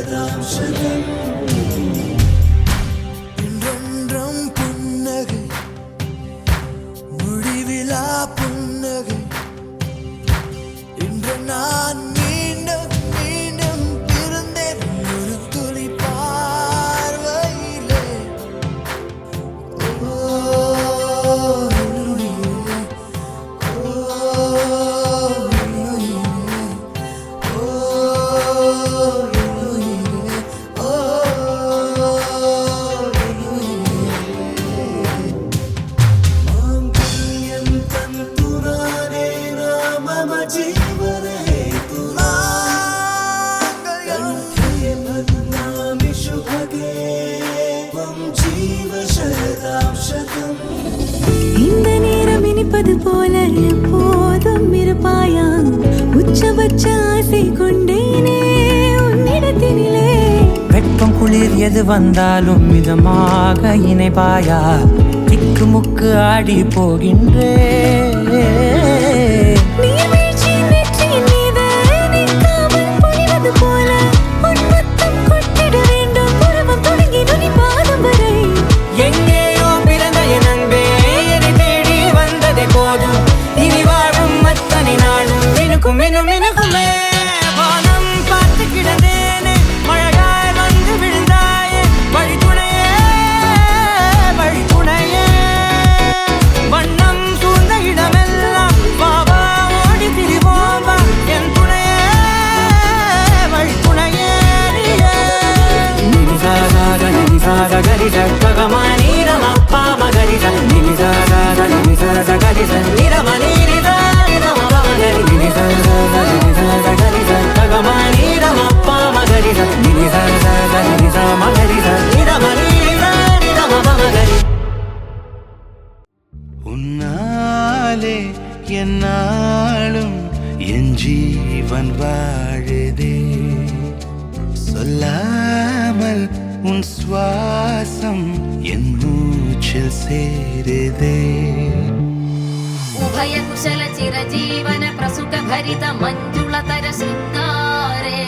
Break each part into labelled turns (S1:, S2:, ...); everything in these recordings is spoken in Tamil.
S1: சதாம்சதம் என்றென்றும் புன்னகை முடிவிலா புன்னகை இன்று நான் மீண்டும் மீண்டும் பிறந்தேன் ஒரு துளி பார்வையிலே
S2: இந்த நேரம் இனிப்பது போல எப்போதும் இருப்பாயா உச்சபட்ச ஆசை கொண்டேனே உன்னிடத்தினிலே
S3: வெப்பம் குளிர் எது வந்தாலும் மிதமாக இணைப்பாயா திக்கு முக்கு ஆடி போகின்றே
S1: உன்னாலே என்னாலும் என் ஜீவன் வாழுதே சொல்லாமல் உன் சுவாசம் என் மூச்சில் சேருதே
S4: उभय कुशल चिरजीवन प्रसुख भरित मंजुलतर शृंगारे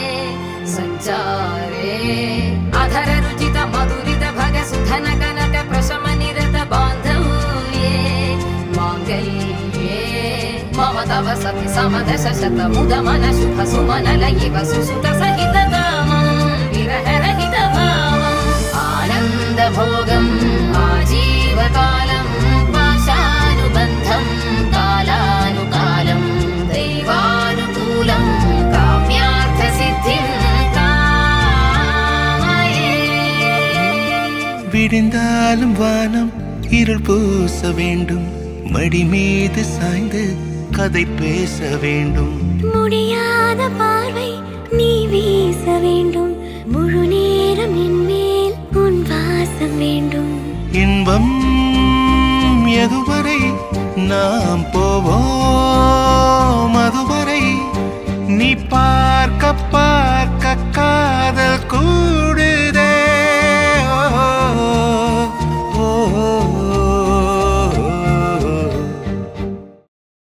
S4: संचारे अधर रुचित मधुरित भग सुधन कनक प्रशम निरत बांधव्ये मांगल्ये मम तव सति समदश शत मुद मन शुभ सुमन लयिव सुसुत सहित कामं विरह रहित भावम् आनंद भोगम् आजीवकालम् पाशानुबन्धं कालानुकालं दैवानुकूलं काम्यार्थसिद्धिं कामये
S1: விடிந்தாலும் வானம் இருள் பூச வேண்டும் மடி மீது சாய்ந்து கதை பேச வேண்டும்
S2: முடியாத பார்வை நீ வீச வேண்டும் முழு நேரம் என் மேல் உன் வாசம் வேண்டும்
S1: இன்பம் எதுவரை நாம் போவோம்